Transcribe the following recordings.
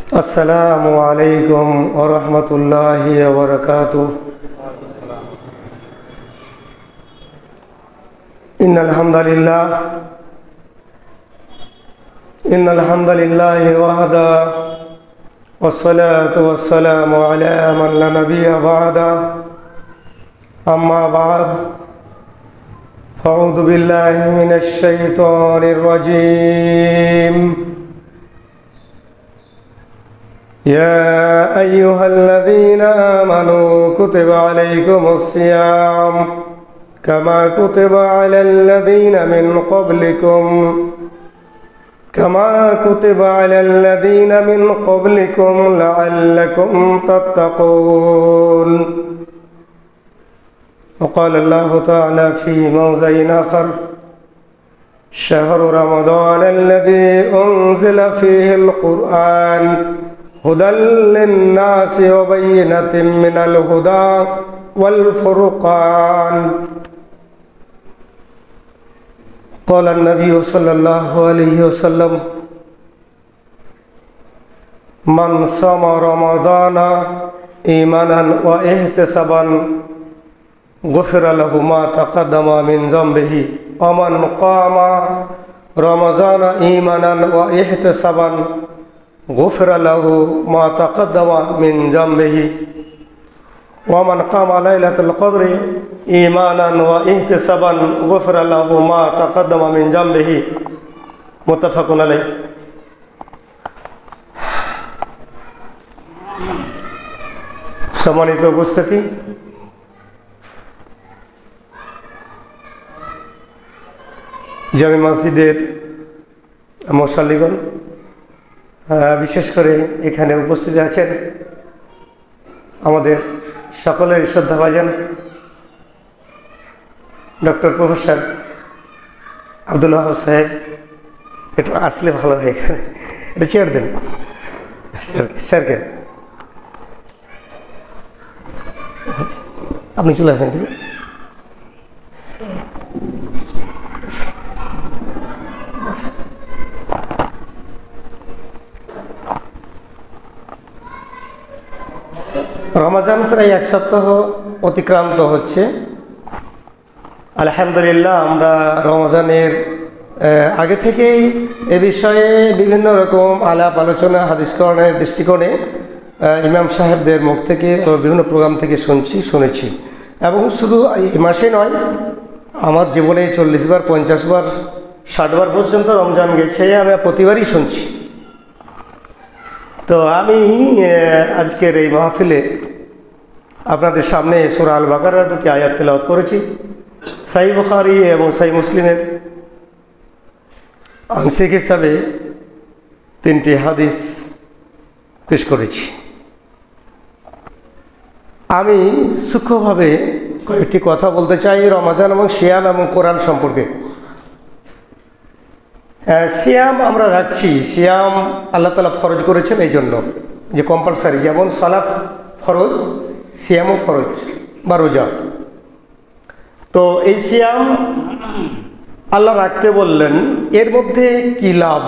अस्सलामु अलैकुम व रहमतुल्लाहि व बरकातुहू। इन्नल हम्दुलिल्लाह वहदा वस्सलातु वस्सलामु अला मन ला नबिय्य बअदा। अम्मा बाद फ़अऊज़ु बिल्लाहि मिनश शैतानिर रजीम। या अय्युहल्लज़ीना आमनू कुतिबा अलैकुमुस्सियाम कमा कुतिबा अलल्लज़ीना मिन क़ब्लिकुम लअल्लकुम तत्तक़ून। वक़ाल अल्लाहु तआला फ़ी मौज़िइन आख़र शहरु रमज़ान अल्लज़ी उन्ज़िल फ़ीहिल क़ुरआन हुदल लिन्नासि व बय्यिनातिम मिनल हुदा वल फ़ुरक़ान। क़ाल नबी सल्लल्लाहु अलैहि वसल्लम मन समा रमज़ान ईमानन व इहतिसाबन गुफ़िर लहु मा तक़द्दम मिन ज़ंबिही व मन क़ामा रमज़ान ईमानन व इहतिसाबन गुफ़िर लहु मा तक़द्दम मिन ज़ंबिही व मन क़ामा लैलतुल क़द्रि ईमानन व इहतिसाबन गुफ़िर लहु मा तक़द्दम मिन ज़ंबिही। मुत्तफ़क़ुन अलैह। सम्मानित उपस्थिति, জামে মসজিদের মুসাল্লিগণ, বিশেষ করে এখানে উপস্থিত আছেন আমাদের সকলের শ্রদ্ধাভাজন ডক্টর প্রফেসর আব্দুল ওয়াহাব সাহেব। একটু আসলে ভালো হয়, এখানে এটা চেয়ার দেন স্যারকে। আপনি চলে আসেন। রমজান প্রায় এক সপ্তাহ অতিক্রান্ত হচ্ছে। আলহামদুলিল্লাহ, আমরা রমজানের আগে থেকেই এ বিষয়ে বিভিন্ন রকম আলাপ আলোচনা হাদিসকরণের দৃষ্টিকোণে ইমাম সাহেবদের মুখ থেকে বিভিন্ন প্রোগ্রাম থেকে শুনেছি এবং শুধু এই মাসে নয়, আমার জীবনে 40 বার 50 বার 60 বার পর্যন্ত রমজান গেছে, আমি প্রতিবারই শুনছি। তো আমি আজকের এই মাহফিলে আপনাদের সামনে সূরা আল বাকারার 2টি আয়াত তেলাওয়াত করেছি। সহিহ বুখারী এবং সহিহ মুসলিমের আংশিক হিসাবে 3টি হাদিস পেশ করেছি। আমি সূক্ষ্মভাবে কয়েকটি কথা বলতে চাই রমজান এবং সিয়াম এবং কোরআন সম্পর্কে। সিয়াম আমরা রাখছি, সিয়াম আল্লাহ তাআলা ফরজ করেছেন এই জন্য যে কম্পালসারি, যেমন সালাত ফরজ, সিয়ামও ফরজ বা রোজা। তো এই সিয়াম আল্লাহ রাখতে বললেন, এর মধ্যে কি লাভ?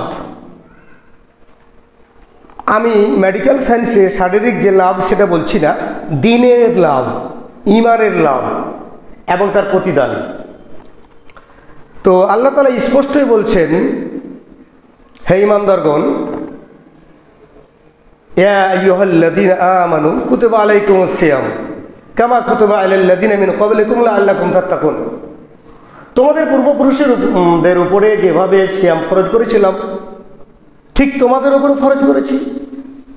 আমি মেডিকেল সায়েন্সে শারীরিক যে লাভ সেটা বলছি না, দ্বীনের লাভ, ঈমানের লাভ এবং তার প্রতিদান। তো আল্লাহ তাআলা স্পষ্টই বলছেন, হে ঈমানদারগণ, ইয়া আইয়ুহাল্লাযীনা আমানু কুতিবা আলাইকুমুস সিয়াম কামা কুতিবা আলাল্লাযীনা মিন ক্বাবলিকুম লাআল্লাকুম তাত্তাকুন। তোমাদের পূর্বপুরুষদের উপরে যেভাবে সিয়াম ফরজ করেছিলাম, ঠিক তোমাদের উপরও ফরজ করেছি।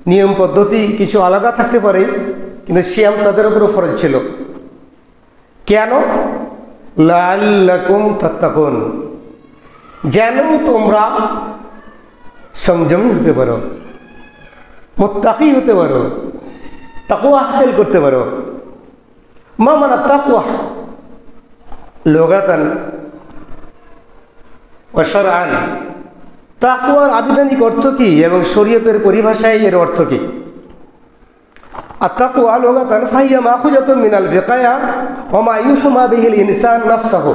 নিয়ম পদ্ধতি কিছু আলাদা থাকতে পারে, কিন্তু সিয়াম তাদের উপরও ফরজ ছিল। কেন? লাআল্লাকুম তাত্তাকুন, যেন তোমরা সংযমী হতে পারো, মুত্তাকি হতে পারো, তাকওয়া হাসিল করতে পারো। মা মানা তাকওয়া লুগাতান ওয়া শারআন, তাকওয়ার আবিধানিক অর্থ কি এবং শরীয়তের পরিভাষায় এর অর্থ কি? আর তাকওয়া লুগাতান ফাহিয়া মাখুজাতুন মিনাল বিকায়া ওয়া মা ইউহমা বিহিল ইনসান নাফসাহু।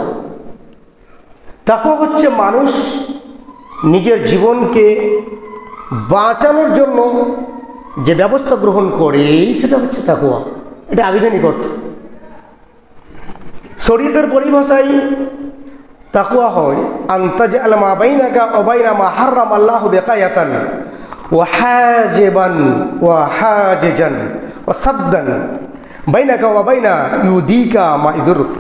তাকওয়া হচ্ছে মানুষ নিজের জীবনকে বাঁচানোর জন্য যে ব্যবস্থা গ্রহণ করে সেটা হচ্ছে তাকওয়া। এটা আবিধানিক অর্থ। শরীয়তের পরিভাষায় তাকওয়া হয় আনতাজআল মা বাইনাকা ওয়া বাইনা মা হারাম আল্লাহু বিকায়াতান ওয়া হাজিবান ওয়া হাজিজান ওয়া সাদ্দান বাইনাকা ওয়া বাইনা ইউদিকা মা ইদুরুক।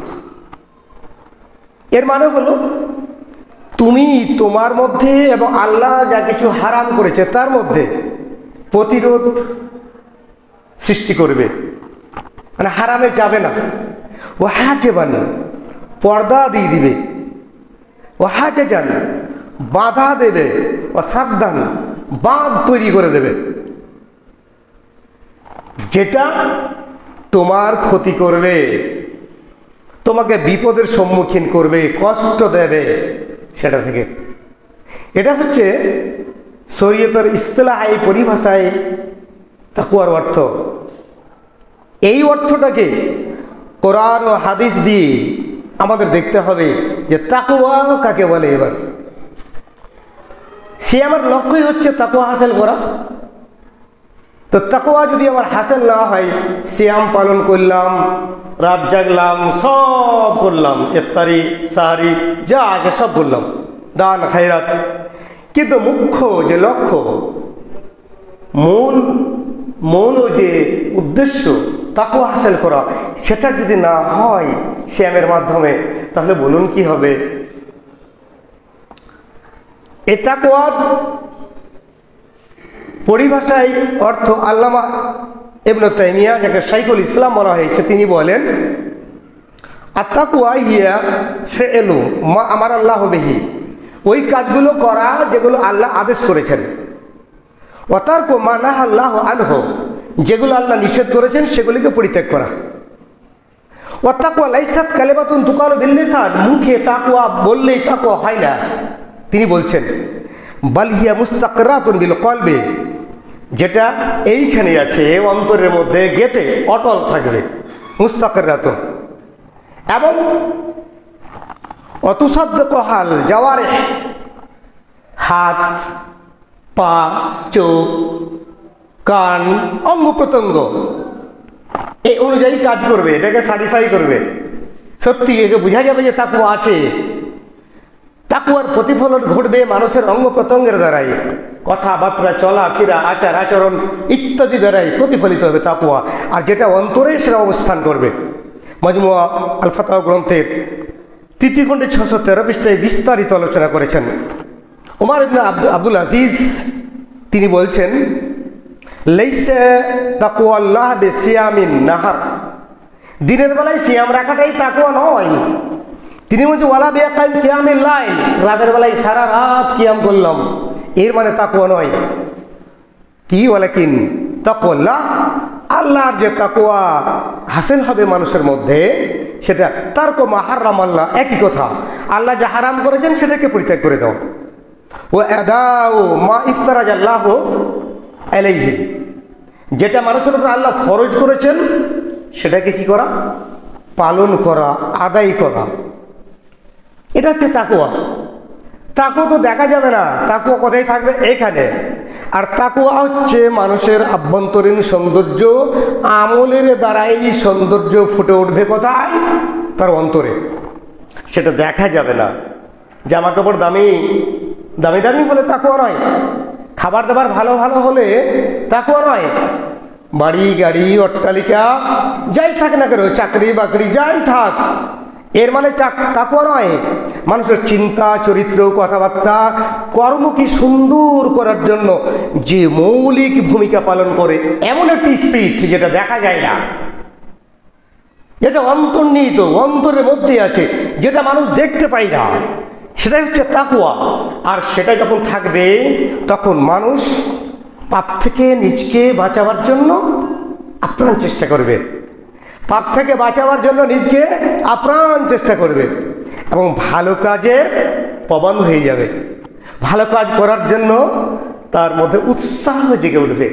এর মানে হলো তুমি তোমার মধ্যে এবং আল্লাহ যা কিছু হারাম করেছে তার মধ্যে প্রতিরোধ সৃষ্টি করবে, মানে হারামে যাবে না। ও হাজেবান পর্দা দিয়ে দিবে, ও হাজেজান বাধা দেবে, ও সাদ্দান বাঁধ তৈরি করে দেবে। যেটা তোমার ক্ষতি করবে, তোমাকে বিপদের সম্মুখীন করবে, কষ্ট দেবে সেটা থেকে। এটা হচ্ছে শরীয়তের ইসতিলাহি পরিভাষায় তাকওয়ার অর্থ। এই অর্থটাকে কোরআন ও হাদিস দিয়ে আমাদের দেখতে হবে যে তাকওয়া কাকে বলে। এবার সে আমার লক্ষ্যই হচ্ছে তাকওয়া হাসিল করা। তো তাকওয়া যদি আমার হাসিল না হয়, সিয়াম পালন করলাম, রাত জাগলাম, সব করলাম, ইফতারি সাহারি যা আছে সব করলাম, দান খায়রাত, কিন্তু মুখ্য যে লক্ষ্য, মূল যে উদ্দেশ্য তাকওয়া হাসিল করা, সেটা যদি না হয় সিয়ামের মাধ্যমে, তাহলে বলুন কি হবে। এই তাকওয়ার পরিভাষায় অর্থ আল্লামা ইবনে তাইমিয়া, যাকে শাইখুল ইসলাম বলা হয়েছে, তিনি বলেন আত-তাকওয়া হিয়া ফি'লু মা আমারা আল্লাহু বিহি, ওই কাজগুলো করা যেগুলো আল্লাহ আদেশ করেছেন, ওয়া তারকু মা নাহা আল্লাহু আনহু, যেগুলো আল্লাহ নিষেধ করেছেন সেগুলিকে পরিত্যাগ করা। ওয়া তাকওয়া লাইসাত কালিমাতুন তুকালু বিল লিসান, মুখে তাকওয়া বললেই তাকওয়া হয় না। তিনি বলছেন বাল হিয়া মুস্তাকরাতুন বিল কলবি, যেটা এইখানে আছে অন্তরের মধ্যে গেঁথে অটল থাকবে, মুস্তাকরাতুন। এবং অতুসাদ্দিকুহাল জাওয়ারিহ, হাত পা চোখ কান অঙ্গ প্রত্যঙ্গ এই অনুযায়ী কাজ করবে, এটাকে সার্টিফাই করবে। সত্যি একে বোঝা যাবে যে তাকওয়া আছে। তাকওয়ার প্রতিফলন ঘটবে মানুষের অঙ্গ প্রত্যঙ্গের দ্বারাই, কথাবার্তা চলাফেরা আচার আচরণ ইত্যাদি দ্বারাই প্রতিফলিত হবে তাকওয়া। আর যেটা অন্তরে সেটা অবস্থান করবে। মাজমুয়া আল ফাতাওয়া গ্রন্থের 3 খণ্ডে 613 পৃষ্ঠায় বিস্তারিত আলোচনা করেছেন ওমর ইবনে আব্দুল আজিজ। তিনি বলছেন লাইসা তাকওয়াল্লাহ বিসিয়ামিন নাহার, দিনের বেলায় সিয়াম রাখাটাই তাকওয়া নয়। তিনি বলছেন ওয়ালা বিয়াকাম কিয়ামিল লাইল, রাতের বেলায় সারা রাত কিয়াম করলাম, এর মানে তাকওয়া নয়। কি ওয়ালাকিন তাকওয়াল্লাহ, আল্লাহর যে তাকওয়া হাসিল হবে মানুষের মধ্যে, সেটা তারকু মা হারাম আল্লাহ, একই কথা। আল্লাহ যা হারাম করেছেন সেটাকে পরিত্যাগ করে দাও। ও আদাউ মা ইফতারাজ আল্লাহ আলাইহি, যেটা মানুষের উপর আল্লাহ ফরজ করেছেন সেটাকে কি করা, পালন করা, আদায় করা। এটা হচ্ছে তাকওয়া। তাকওয়া তো দেখা যাবে না, তাকওয়া কোথায় থাকবে, এখানে। আর তাকওয়া হচ্ছে মানুষের আভ্যন্তরীণ সৌন্দর্য, আমলের দ্বারাই সৌন্দর্য ফুটে উঠবে কোথায়, তার অন্তরে। সেটা দেখা যাবে না। জামা কাপড় দামি দামি দামি হলে তাকওয়া নয়, খাবার দাবার ভালো ভালো হলে তাকওয়া নয়, বাড়ি গাড়ি অট্টালিকা যাই থাক না কেন, চাকরি বাকরি যাই থাক, এর মানে তাকওয়া নয়। মানুষের চিন্তা চরিত্র কথাবার্তা কর্মকে সুন্দর করার জন্য যে মৌলিক ভূমিকা পালন করে এমন একটি স্পিরিট যেটা দেখা যায় না, যেটা অন্তর্নিহিত অন্তরের মধ্যে আছে, যেটা মানুষ দেখতে পায় না, সেটাই হচ্ছে তাকওয়া। আর সেটা যখন থাকবে তখন মানুষ পাপ থেকে নিজকে বাঁচাবার জন্য আপ্রাণ চেষ্টা করবে, পাপ থেকে বাঁচাবার জন্য নিজকে আপ্রাণ চেষ্টা করবে এবং ভালো কাজে প্রবণ হয়ে যাবে। ভালো কাজ করার জন্য তার মধ্যে উৎসাহ জেগে উঠবে,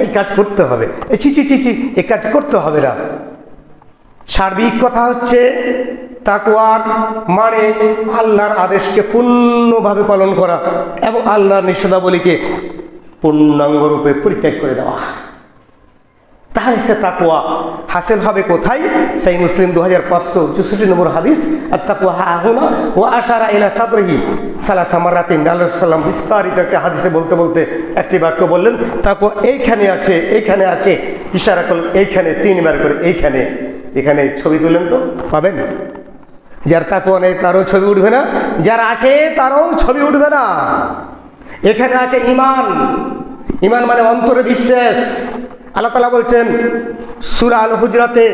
এই কাজ করতে হবে, ছি ছি ছি ছি এই কাজ করতে হবে না। সার্বিক কথা হচ্ছে তাকওয়ার মানে আল্লাহর আদেশকে পূর্ণভাবে পালন করা এবং আল্লাহর নিষেধাবলীকে পূর্ণাঙ্গ রূপে পরিত্যাগ করে দেওয়া। তাহলে সে তাকওয়া হাসিল হবে কোথায়? সেই মুসলিম 2564 নম্বর হাদিস, আর তাকওয়া হাহুনা ও আশারা ইলা সাদরিহি সালাসা মারাতিন। আল্লাহ সাল্লাম বিস্তারিত একটা হাদিসে বলতে বলতে একটি বাক্য বললেন, তাকওয়া এইখানে আছে, এইখানে আছে, ইশারা করলেন এইখানে 3 বার করে, এইখানে। এখানে ছবি তুলেন তো পাবেন। যার তাকওয়া নেই তারও ছবি উঠবে না, যার আছে তারও ছবি উঠবে না। এখানে আছে ইমান। ইমান মানে অন্তরে বিশ্বাস। আল্লাহ তাআলা বলছেন সূরা আল হুজরাতে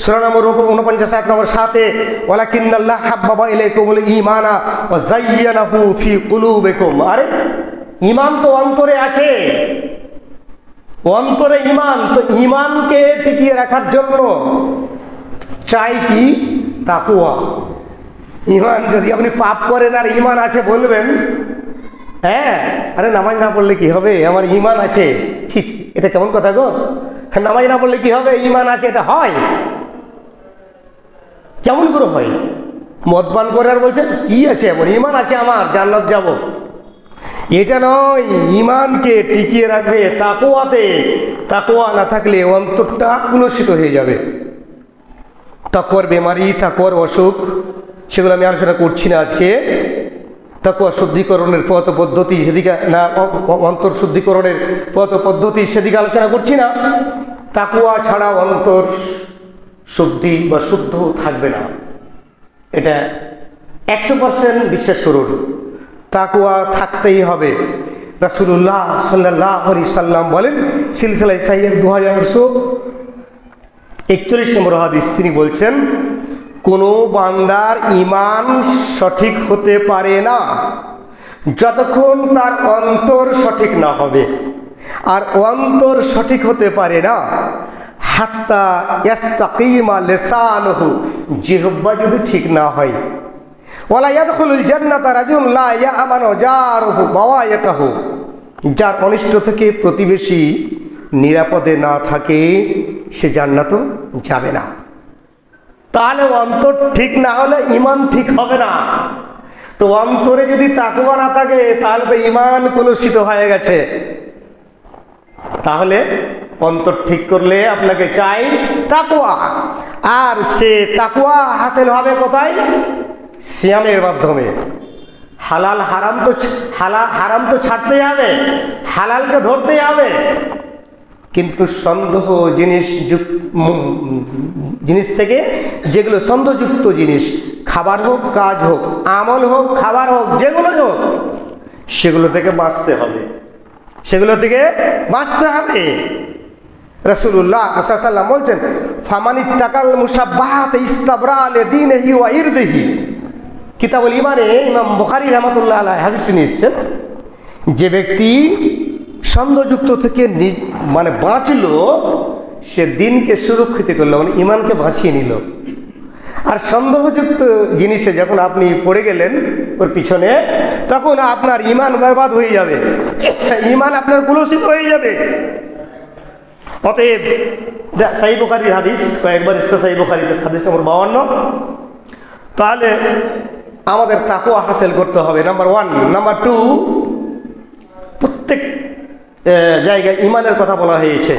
সূরা নম্বর 49 আয়াত নম্বর 7-এ, ওয়ালাকিন্নাল্লাহ হাব্বাবা ইলাইকুমুল ঈমানা ওয়া যায়্যানাহু ফি কুলুবিকুম। আরে ঈমান তো অন্তরে আছে, অন্তরে ঈমান। তো ঈমানকে টিকিয়ে রাখার জন্য চাই কি? তাকওয়া। ঈমান যদি আপনি পাপ করেন আর ঈমান আছে বলবেন, হ্যাঁ আরে নামাজ না পড়লে কি হবে, আমার ঈমান আছে, এটা কেমন কথা গো? নামাজ না পড়লে কি হবে, ঈমান আছে, এটা হয়? কেমন করে হয়? মদ পান করে আর বলছেন কি আছে এমন, ঈমান আছে আমার, জান্নাত যাব। এটা নয়, ঈমানকে টিকিয়ে রাখবে তাকওয়াতে। তাকওয়া না থাকলে অন্তরটা কুলসিত হয়ে যাবে। তাকওয়ার বেমারি, তাকওয়ার অসুখ, সেগুলো আমি আলোচনা করছি না আজকে। তাকওয়া শুদ্ধিকরণের পথ পদ্ধতি সেদিকে না, অন্তর শুদ্ধিকরণের পথ পদ্ধতি সেদিকে আলোচনা করছি না। তাকওয়া ছাড়া অন্তর শুদ্ধি বা শুদ্ধ থাকবে না, এটা 100% বিশ্বাস করুন। তাকওয়া থাকতেই হবে। রাসূলুল্লাহ সাল্লাল্লাহু আলাইহি সাল্লাম বলেন, সিলসিলায়ে সাহিহ 2841 নম্বর হাদিস, তিনি বলছেন কোনো বান্দার ঈমান সঠিক হতে পারে না যতক্ষণ তার অন্তর সঠিক না হবে। আর অন্তর সঠিক হতে পারে না হাত্তা ইস্তাকিমা লিসানুহু, জিহ্বা যদি ঠিক না হয়। ওয়ালা ইয়াদখুলুল জান্নাতা রাজুলুন লা ইয়ামানু জারুহু বাওয়ায়াতাহু, যার অনিষ্ট থেকে প্রতিবেশী নিরাপদে না থাকে সে জান্নাতও যাবে না। তাহলে অন্তর ঠিক না হলে ঈমান ঠিক হবে না। তো অন্তরে যদি তাকওয়া না থাকে তাহলে তো ঈমান কলুষিত হয়ে গেছে। তাহলে অন্তর ঠিক করলে আপনাকে চাই তাকওয়া। আর সে তাকওয়া হাসিল হবে কোথায়? সিয়ামের মাধ্যমে। হালাল হারাম তো ছাড়তেই হবে, হালালকে ধরতেই হবে। কিন্তু সন্দেহ জিনিস থেকে, যেগুলো সন্দেহযুক্ত জিনিস, খাবার হোক, কাজ হোক, আমল হোক, খাবার হোক, যেগুলো হোক, সেগুলো থেকে বাঁচতে হবে, সেগুলো থেকে বাঁচতে হবে। রাসূলুল্লাহ সাল্লাল্লাহু আলাইহি ওয়াসাল্লাম বলছেন, ফামানিত্তাকাল মুশাব্বাহাত ইস্তাবরা লিদীনিহি ওয়া ইরদিহি। কিতাবুল ঈমানে ইমাম বুখারী রাহমাতুল্লাহ আলাইহি হাদিসটি নিয়ে এসেছেন, যে ব্যক্তি সন্দেহযুক্ত থেকে মানে বাঁচলো, সে দিনকে সুরক্ষিত করলো, মানে ঈমানকে বাঁচিয়ে নিল। আর সন্দেহযুক্ত জিনিসে যখন আপনি পড়ে গেলেন ওর পিছনে, তখন আপনার ঈমান বরবাদ হয়ে যাবে, ঈমান আপনার কুলসিত হয়ে যাবে। অতএব সহিহ বুখারীর হাদিস, কয়েকবার এসেছে সহিহ বুখারীতে, হাদিস নম্বর 52। তাহলে আমাদের তাকওয়া হাসিল করতে হবে, নাম্বার 1। নাম্বার 2, প্রত্যেক জায়গায় ঈমানের কথা বলা হয়েছে।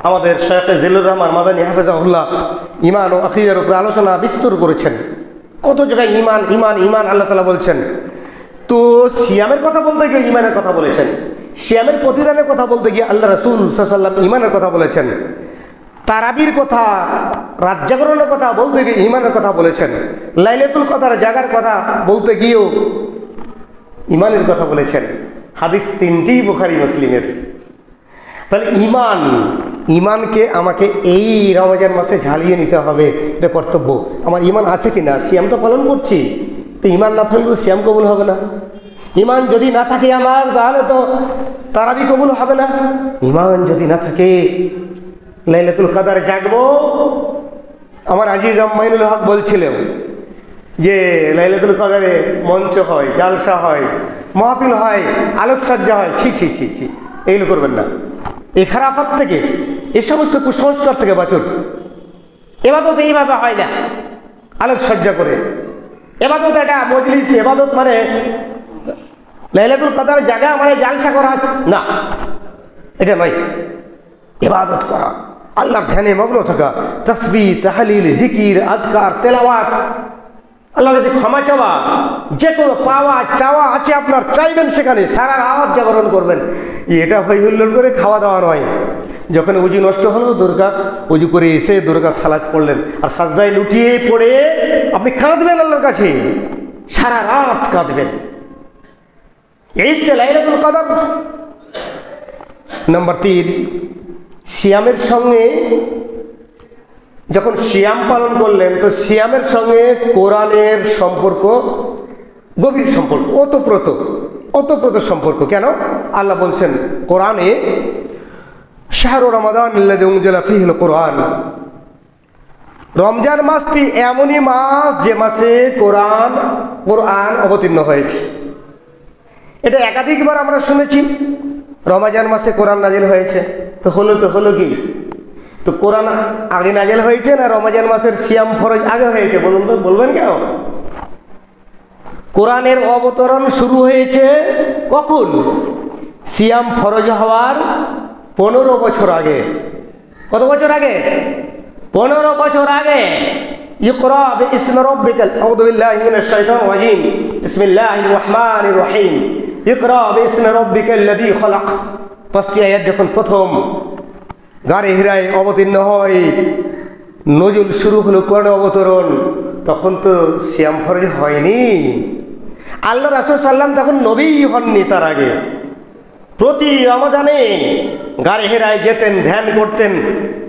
আমাদের শেখ জিল্লুর রহমান মাদানী হাফেজাহুল্লাহ ঈমান ও আকীদার উপরে আলোচনা বিস্তর করেছেন। কত জায়গায় ঈমান ঈমান ঈমান আল্লাহ তাআলা বলছেন। তো সিয়ামের কথা বলতে গিয়ে ঈমানের কথা বলেছেন, সিয়ামের প্রতিদানের কথা বলতে গিয়ে আল্লাহ রাসূল সাল্লাল্লাহু আলাইহি ওয়াসাল্লাম ঈমানের কথা বলেছেন, তারাবির কথা, রাত জাগরণের কথা বলতে গিয়ে ঈমানের কথা বলেছেন, লাইলাতুল কদর জাগার কথা বলতে গিয়েও ঈমানের কথা বলেছেন। হাদিস 3টি বুখারী মুসলিমের। তাহলে ঈমানকে আমাকে এই রমজান মাসে ঝালিয়ে নিতে হবে, এটা কর্তব্য। আমার ঈমান আছে কি না? সিয়াম তো পালন করছি, তো ঈমান না থাকলে তো সিয়াম কবুল হবে না। ঈমান যদি না থাকে আমার, তাহলে তো তারাবি কবুল হবে না। ঈমান যদি না থাকে লাইলাতুল কদর জাগবো। আমার আজিজ মাইনুল হক বলছিলেন যে লাইলাতুল কদরে মঞ্চ হয়, জালসা হয়, মাহফিল হয়, আলোকসজ্জা হয়, ছি ছি ছি ছি, এইগুলো করবেন না। এই খারাপাত থেকে, এই সমস্ত কুসংস্কার থেকে বাঁচুন। এবাদত এইভাবে হয় না আলোকসজ্জা করে। এবাদত এটা মজলিস, এবাদত মানে লাইলাতুল কদর জাগা মানে জালসা করা না, এটা নয়। এবাদত করা, আল্লাহর ধ্যানে মগ্ন থাকা, তাসবিহ, তাহলিল, জিকির, আজকার, তেলাওয়াত, আল্লাহর কাছে ক্ষমা চাওয়া, যে কোনো পাওয়া চাওয়া আছে আপনার, চাইবেন সেখানে, সারা রাত জাগরণ করবেন। এটা হই হুল্লোড় করে খাওয়া দাওয়া নয়। যখন উজু নষ্ট হলো, দুর্গা উজু করে এসে দুর্গা সালাত পড়লেন, আর সাজদায় লুটিয়ে পড়ে আপনি কাঁদবেন আল্লাহর কাছে, সারা রাত কাঁদবেন। এই যে লাইলাতুল কদর। নাম্বার 3, সিয়ামের সঙ্গে যখন সিয়াম পালন করলেন, তো সিয়ামের সঙ্গে কোরআনের সম্পর্ক গভীর সম্পর্ক, ওতপ্রোত সম্পর্ক। কেন? আল্লাহ বলছেন কোরআনে, শাহরু রমাদান আল্লাযী উনজিলা ফীহিল কোরআন, রমজান মাসটি এমনই মাস যে মাসে কোরআন অবতীর্ণ হয়েছে। এটা একাধিকবার আমরা শুনেছি, রমজান মাসে কোরআন নাজিল হয়েছে। তো হলো কি? তো কোরআন আগে নাজিল হয়েছে না রমজান মাসের সিয়াম ফরজ আগে হয়েছে? বলবেন কেন? কোরআনের অবতরণ শুরু হয়েছে কখন? সিয়াম ফরজ হওয়ার 15 বছর আগে। কত বছর আগে? 15 বছর আগে। ইকরা বিইসমি রাব্বিকাল, আউযু বিল্লাহি মিনাশ শাইতানির রাজীম, বিসমিল্লাহির রহমানির রহিম, ইকরা বিইসমি রাব্বিকাল্লাযী খালাক। 5টি আয়াত যখন প্রথম গারে হিরায় অবতীর্ণ হয়, নজুল শুরু হলো কোরআন অবতরণ, তখন তো সিয়াম ফরজ হয়নি। আল্লাহ রাসূল সাল্লাম তখন নবী হননি। তার আগে প্রতি রমজানে গারে হেরায় যেতেন, ধ্যান করতেন,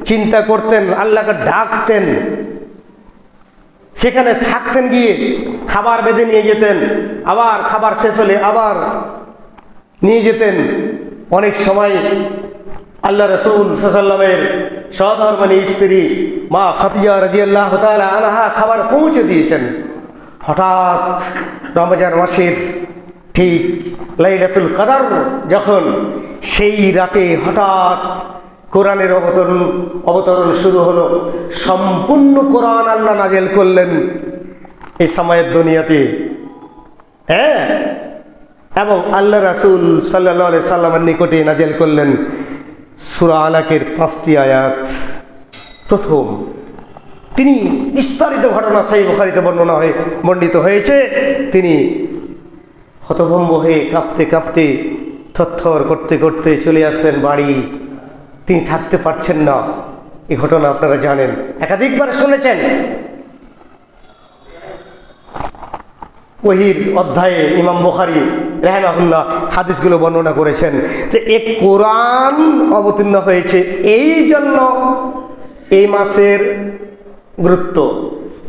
চিন্তা করতেন, আল্লাহকে ডাকতেন, সেখানে থাকতেন, গিয়ে খাবার বেঁধে নিয়ে যেতেন, আবার খাবার শেষ হলে আবার নিয়ে যেতেন। অনেক সময় আল্লাহ রাসূল সাল্লাল্লাহু আলাইহি ওয়াসাল্লামের সহধর্মিণী স্ত্রী মা খাদিজা রাদিয়াল্লাহু তাআলা আনহা খাবার পৌঁছে দিয়েছেন। হঠাৎ রমজান মাসের ঠিক লাইলাতুল কদর যখন, সেই রাতে হঠাৎ কোরআনের অবতরণ শুরু হলো। সম্পূর্ণ কোরআন আল্লাহ নাজিল করলেন এই সময়ের দুনিয়াতে। হ্যাঁ, এবং আল্লাহ রাসূল সাল্লাল্লাহু আলাইহি সাল্লামের নিকটে নাজিল করলেন সূরা আলাকের 5টি আয়াত। প্রথম তিনি বিস্তারিত ঘটনা সহিহ বুখারীতে বর্ণিত হয়েছে। তিনি হতভম্ব হয়ে কাঁপতে কাঁপতে, থরথর করতে করতে চলে আসলেন বাড়ি। তিনি থাকতে পারছেন না। এই ঘটনা আপনারা জানেন, একাধিকবার শুনেছেন। ওহীর অধ্যায়ে ইমাম বুখারী রাহিমাহুল্লাহ হাদিসগুলো বর্ণনা করেছেন যে এই কোরআন অবতীর্ণ হয়েছে এই জন্য এই মাসের গুরুত্ব।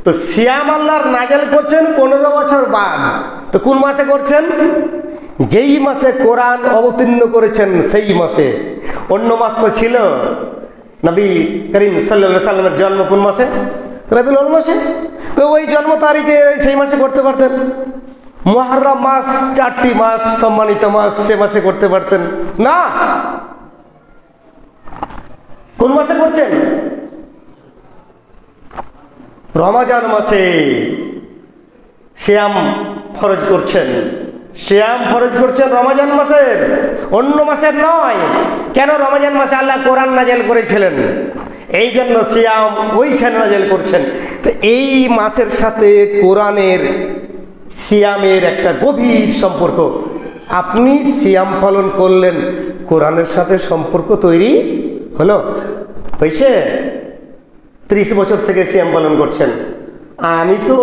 তো সিয়াম আল্লাহর নাজিল করছেন 15 বছর বাদ। তো কোন মাসে করছেন? যেই মাসে কোরআন অবতীর্ণ করেছেন সেই মাসে। অন্য মাস তো ছিল। নবী করিম সাল্লাল্লাহু আলাইহি সাল্লামের জন্ম কোন মাসে? রবিউল আউয়াল মাসে। তো ওই জন্ম তারিখে সেই মাসে করতে পারতেন। মুহররম মাস, 4টি মাস, সম্মানিত মাস, সে মাসে করতে পারতেন না। কোন মাসে করছেন? রমজান মাসে সিয়াম ফরজ করছেন। সিয়াম ফরজ করছেন রমজান মাসের, অন্য মাসের নয়। কেন? রমজান মাসে আল্লাহ কোরআন নাজিল করেছিলেন, এই জন্য সিয়াম ওইখানে নাজিল করছেন। তো এই মাসের সাথে কোরআনের, সিয়ামের একটা গভীর সম্পর্ক। আপনি সিয়াম পালন করলেন, কোরআনের সাথে সম্পর্ক তৈরি হলো। হয়েছে? 30 বছর থেকে সিয়াম পালন করছেন, আমি তো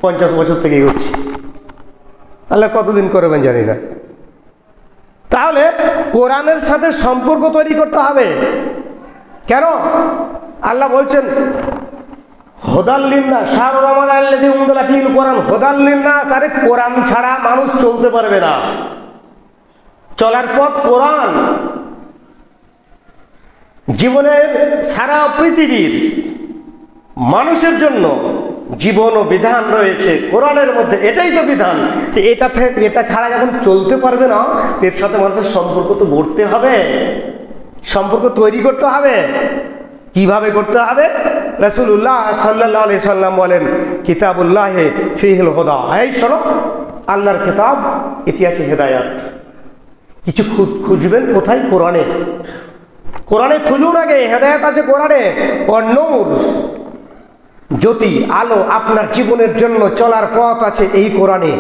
50 বছর থেকেই করছি। আল্লাহ কতদিন করবেন জানি না। তাহলে কোরআনের সাথে সম্পর্ক তৈরি করতে হবে। কেন? আল্লাহ বলছেন হুদাল লিন্নাস, শাহরু রমাদান আল্লাযী উনজিলা ফীহিল কোরআন হুদাল লিন্নাস। আরে কোরআন ছাড়া মানুষ চলতে পারবে না, চলার পথ কোরআন। জীবনের সারা পৃথিবীর মানুষের জন্য জীবন ও বিধান রয়েছে কোরআনের মধ্যে, এটাই তো বিধান। যে এটা ছাড়া যখন চলতে পারবে না, এর সাথে মানুষের সম্পর্ক তো গড়তে হবে, সম্পর্ক তৈরি করতে হবে। কিভাবে করতে হবে? রাসূলুল্লাহ সাল্লাল্লাহু আলাইহি সাল্লাম বলেন কিতাবুল্লাহি ফীহিল হুদা। এই শোনো, আল্লাহর কিতাব, ইতিহাসে হেদায়াত। কিছু খুঁজবেন কোথায়? কোরআনে। কোরআনে খুঁজুন আগে, হেদায়েত আছে কোরআনে। নূর, জ্যোতি, আলো, আপনার জীবনের জন্য চলার পথ আছে এই কোরআনে।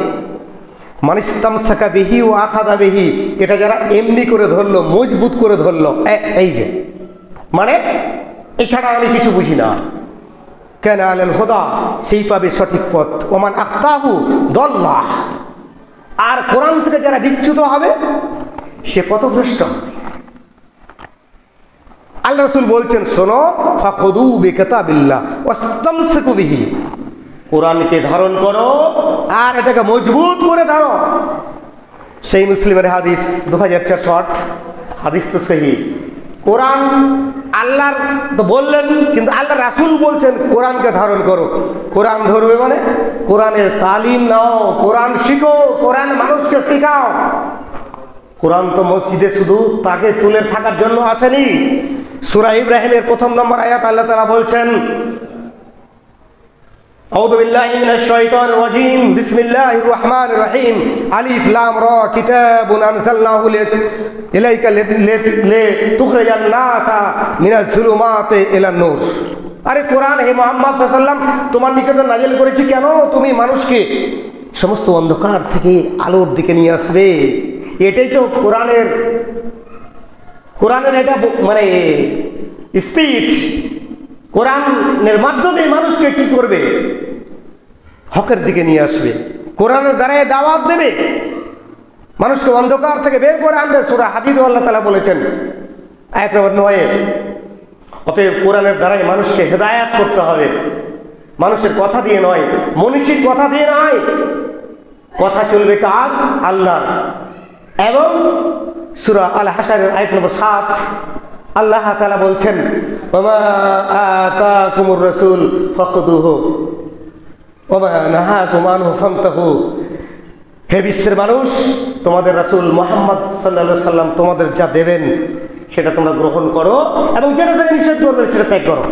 মানিস্তামসাকা বিহি ও আখাযা বিহি, এটা যারা এমনি করে ধরলো, মজবুত করে ধরলো, এই যে মানে এছাড়া আমি কিছু বুঝি না, কেন আলাল হুদা, সেই পাবে সঠিক পথ। ওমান আখতাহু দল্লাহ, আর কোরআন থেকে যারা বিচ্যুত হবে সে পথভ্রষ্ট হবে। আল্লাহ রাসূল বলছেন, শোনো, ফাখুযু বিকিতাবিল্লাহ ওয়াস্তামসিকু বিহি, কোরআনকে ধারণ করো আর এটাকে মজবুত করে ধরো। সেই মুসলিমের হাদিস 2408, হাদিস তো সহিহ। কোরআন আল্লাহর তো বললেন, কিন্তু আল্লাহ রাসূল বলছেন কোরআনকে ধারণ করো। কোরআন ধরবে মানে কোরআনের তালিম নাও, কোরআন শিখো, কোরআন মানুষকে শেখাও। কোরআন তো মসজিদে শুধু তাকে তুলে থাকার জন্য আসেনি। সূরা ইব্রাহিমের 1 নম্বর আয়াত আল্লাহ তাআলা বলছেন, আউযু বিল্লাহি মিনাশ শাইতানির রাজীম, বিসমিল্লাহির রহমানির রহিম, আলিফ লাম রা, কিতাবুন আনজালনাহু ইলাইকা লিতুখরিজান নাসা মিনাজ যুলুমাতি ইলান নূর। আরে কোরআন, হে মুহাম্মদ সাল্লাল্লাহু আলাইহি ওয়াসাল্লাম, তোমার নিকটে নাযিল করেছি কেন? তুমি মানুষকে সমস্ত অন্ধকার থেকে আলোর দিকে নিয়ে আসবে। এটাই তো কোরআনের এটা মানে স্পিচ। কোরআনের মাধ্যমে মানুষকে কি করবে? হকের দিকে নিয়ে আসবে। কোরআনের দ্বারাই দাওয়াত দেবে, মানুষকে অন্ধকার থেকে বের করে আনবে। সূরা হাদীদ আল্লাহ তাআলা বলেছেন আয়াত নম্বর 9। অতএব কোরআনের দ্বারাই মানুষকে হেদায়েত করতে হবে, মানুষের কথা দিয়ে নয়, মনীষীর কথা দিয়ে নয়। কথা চলবে কার? আল্লাহর। এবং সূরা আল হাশরের আয়াত নম্বর 7 আল্লাহ তাআলা বলছেন, ওমা আতাকুমুর রাসূল ফাখুযুহু ওমা নাহাকুম আনহু ফান্তাহু। হে বিশ্বের মানুষ, তোমাদের রাসূল মুহাম্মদ সাল্লাল্লাহু আলাইহি সাল্লাম তোমাদের যা দেবেন সেটা তোমরা গ্রহণ করো, এবং যেটা থেকে নিষেধ করবেন সেটা ত্যাগ করো।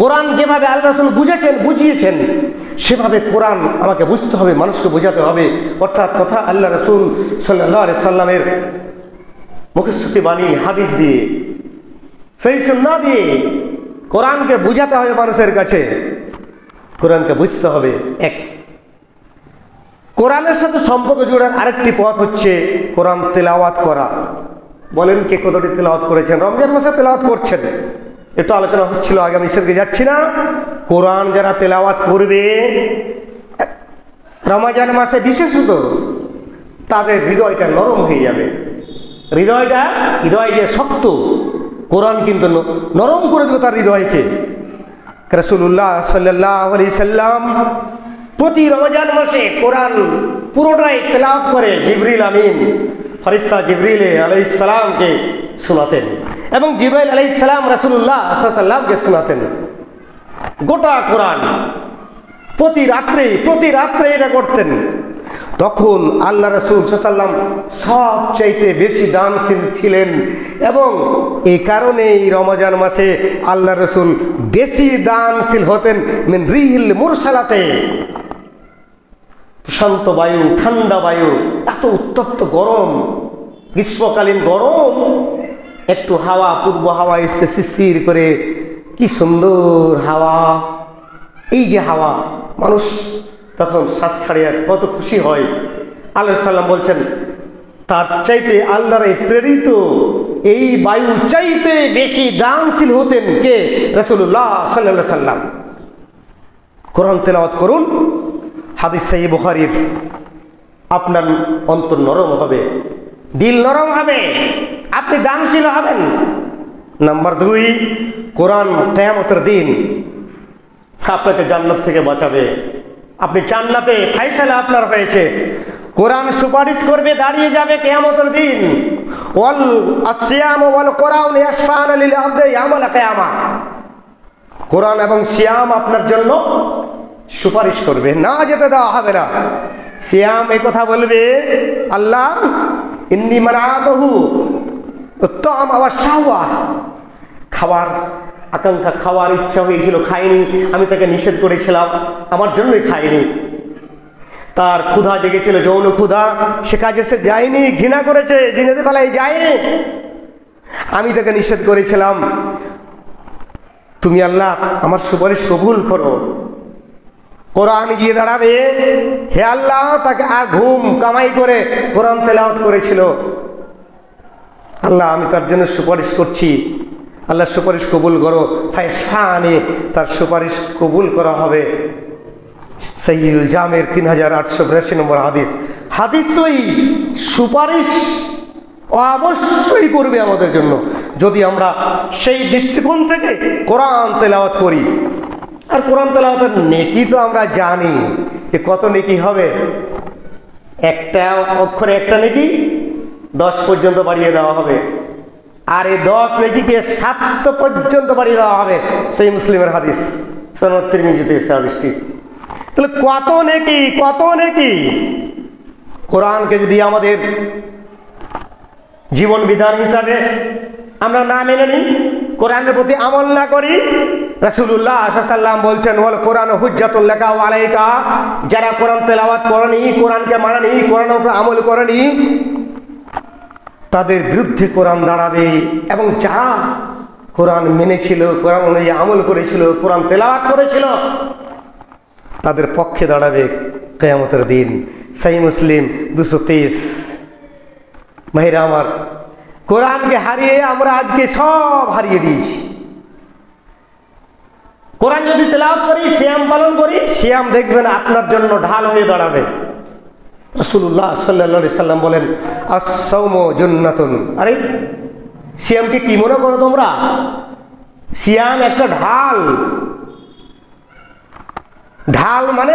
কোরআন যেভাবে আল্লাহ রাসূল বুঝিয়েছেন সেভাবে কোরআন আমাকে বুঝতে হবে, মানুষকে বোঝাতে হবে। অর্থাৎ কথা আল্লাহ রাসূল সাল্লাল্লাহু আলাইহি সাল্লামের মুখস্থিত বাণী, হাদিস দিয়ে, সেই সুন্নাহ দিয়ে কোরআনকে বুঝাতে হবে মানুষের কাছে। কোরআনকে বুঝতে হবে। এক, কোরআনের সাথে সম্পর্ক জোড়ার আরেকটি পথ হচ্ছে কোরআন তেলাওয়াত করা। বলেন কে কতটি তেলাওয়াত করেছেন? রমজান মাসে তেলাওয়াত করছেন, একটু আলোচনা হচ্ছিল, আগামী সেদিকে যাচ্ছি না। কোরআন যারা তেলাওয়াত করবে রমজান মাসে বিশেষত, তাদের হৃদয়টা নরম হয়ে যাবে। হৃদয় যে শক্ত, কোরআন কিন্তু নরম করে দেবে তার হৃদয়কে। রাসূলুল্লাহ সাল্লাল্লাহু আলাইহি সাল্লাম প্রতি রমজান মাসে কোরআন পুরোটাই তেলাওয়াত করে জিবরিল আমিন, ফেরেশতা জিবরিল আলাইহিস সালামকে শোনাতেন, এবং জিবরাইল আলাইহিস সালাম রাসূলুল্লাহ সাল্লাল্লাহু আলাইহি সাল্লামকে শোনাতেন গোটা কোরআন। প্রতি রাত্রে এটা করতেন। তখন আল্লাহ রাসূল সাল্লাল্লাহু আলাইহি সাল্লাম সবচাইতে বেশি দানশীল ছিলেন, এবং এই কারণেই রমজান মাসে আল্লাহ রাসূল বেশি দানশীল হতেন। মিন রিহিল মুরসালাতে, প্রশান্ত বায়ু, ঠান্ডা বায়ু, এত উত্তপ্ত গরম, গ্রীষ্মকালীন গরম, একটু হাওয়া, পূর্ব হাওয়া এসছে শিরশির করে, কি সুন্দর হাওয়া। এই যে হাওয়া, মানুষ তখন শ্বাস ছাড়িয়ে কত খুশি হয়। আল্লাহ সাল্লাম বলছেন, তার চাইতে আল্লাহর এই প্রেরিত এই বায়ু চাইতে বেশি দানশীল হতেন কে? রাসূলুল্লাহ সাল্লাল্লাহু আলাইহি সাল্লাম। কোরআন তেলাওয়াত করুন, হাদিস সহিহ বুখারীর। আপনার অন্তর নরম হবে, দিল নরম হবে, আপনি দানশীল হবেন। নাম্বার 2, কোরআন কিয়ামতের দিন আপনাকে জান্নাত থেকে বাঁচাবে। আপনি জান্নাতে ফায়সালা আপনার হয়েছে, কোরআন সুপারিশ করবে, দাঁড়িয়ে যাবে কিয়ামতের দিন। ওয়াল আসিয়াম ওয়াল কোরআন ইয়াশফাআন লিল আবদি ইয়াউমাল কিয়ামা। কোরআন এবং সিয়াম আপনার জন্য সুপারিশ করবে, না যেতে দেওয়া হবে না। সিয়াম এই কথা বলবে, আল্লাহ ইন্নী মানাতুহু উত্তম আওয়াজ শাহওয়া, খাবার আকাঙ্ক্ষা, খাওয়ার ইচ্ছা হয়েছিল, খাইনি, আমি তাকে নিষেধ করেছিলাম, আমার জন্যই খাইনি। তার ক্ষুধা জেগেছিল, যৌন ক্ষুধা, সে কাজে সে যায়নি, ঘৃণা করেছে, দিনের বেলায় যায়নি। আমি তাকে নিষেধ করেছিলাম, তুমি আল্লাহ আমার সুপারিশ কবুল করো। কোরআন গিয়ে দাঁড়াবে, হে আল্লাহ, তাকে আর ঘুম কামাই করে কোরআন তেলাওয়াত করেছিল। আল্লাহ আমি তার জন্য সুপারিশ করছি, আল্লাহ সুপারিশ কবুল করো। ফায়সানে, তার সুপারিশ কবুল করা হবে। সহিহুল জামের 3882 নম্বর হাদিস। হাদিস ওই সুপারিশ অবশ্যই করবে আমাদের জন্য, যদি আমরা সেই দৃষ্টিকোণ থেকে কোরআন তেলাওয়াত করি। আর কোরআন তেলাওয়াতের নেকি তো আমরা জানি যে কত নেকি হবে। একটা অক্ষরে একটা নেকি 10 পর্যন্ত বাড়িয়ে দেওয়া হবে, আর এই 10 নেকিকে 700 পর্যন্ত বাড়িয়ে দেওয়া হবে। সেই মুসলিমের হাদিস, সনদ তিরমিজিতে এসে হাদিসটি। তাহলে কত নেকি, কত নেকি! কোরআনকে যদি আমাদের জীবন বিধান হিসাবে আমরা না মেনে নিই, কোরআনের প্রতি আমল না করি, রাসূলুল্লাহ সাল্লাল্লাহু আলাইহি ওয়াসাল্লাম বলছেন, ওয়াল কোরআন হুজ্জাতুল লাকা ওয়া আলাইকা, যারা কোরআন তেলাওয়াত করেনি, কোরআনকে মানেনি, কোরআনের উপর আমল করেনি, তাদের বিরুদ্ধে কোরআন দাঁড়াবে। এবং যারা কোরআন মেনেছিল, কোরআন অনুযায়ী আমল করেছিল, কোরআন তেলাওয়াত করেছিল, তাদের পক্ষে দাঁড়াবে কিয়ামতের দিন। সহিহ মুসলিম 223। ভাইরা আমার, কোরআনকে হারিয়ে আমরা আজকে সব হারিয়ে দিয়েছি। কোরআন যদি তেলাওয়াত করি, সিয়াম পালন করি, সিয়াম দেখবেন আপনার জন্য ঢাল হয়ে দাঁড়াবে। রাসূলুল্লাহ সাল্লাল্লাহু আলাইহি সাল্লাম বলেন, আস-সাওমু জান্নাতুন। আরে সিয়ামকে কি মনে করো তোমরা? সিয়াম একটা ঢাল। ঢাল মানে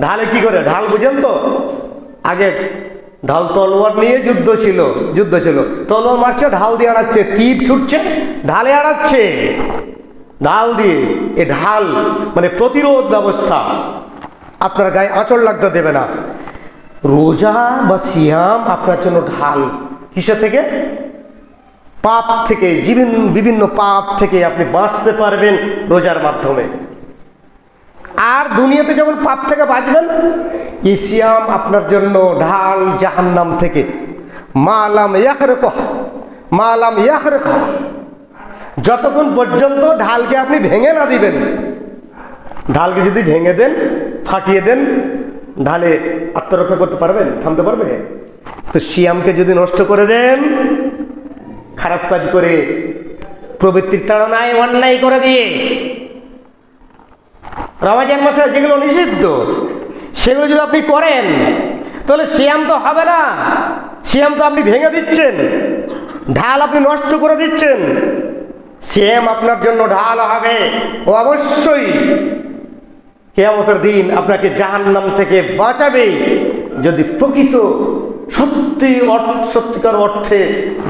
ঢালে কি করে? ঢাল বুঝেন তো? আগে ঢাল তলোয়ার নিয়ে যুদ্ধ ছিল, তলোয়ার মারছে, ঢাল দিয়ে আড়াচ্ছে, তীর ছুটছে, ঢালে আড়াচ্ছে, ঢাল দিয়ে। এ ঢাল মানে প্রতিরোধ ব্যবস্থা, আপনার গায়ে আঁচড় লাগতে দেবে না। রোজা বা সিয়াম আপনার জন্য ঢাল। কিসে থেকে? পাপ থেকে, বিভিন্ন পাপ থেকে আপনি বাঁচতে পারবেন রোজার মাধ্যমে। আর দুনিয়াতে যখন পাপ থেকে বাঁচবেন, এই সিয়াম আপনার জন্য ঢাল জাহান্নাম থেকে। মালাম ইয়াখরিক, যতক্ষণ পর্যন্ত ঢালকে আপনি ভেঙে না দিবেন। ঢালকে যদি ভেঙে দেন, ফাটিয়ে দেন, ঢালে আত্মরক্ষা করতে পারবেন? থামতে পারবে? তো সিয়ামকে যদি নষ্ট করে দেন, খারাপ কাজ করে, প্রবৃত্তির তাড়নায় অন্যায় করে দিয়ে, রমজান মাসে যেগুলো নিষিদ্ধ সেগুলো যদি আপনি করেন, তাহলে সিয়াম তো হবে না। সিয়াম তো আপনি ভেঙে দিচ্ছেন, ঢাল আপনি নষ্ট করে দিচ্ছেন। সিয়াম আপনার জন্য ঢাল হবে, ও অবশ্যই কিয়ামতের দিন আপনাকে জাহান্নাম থেকে বাঁচাবে, যদি প্রকৃত সত্যিকার অর্থে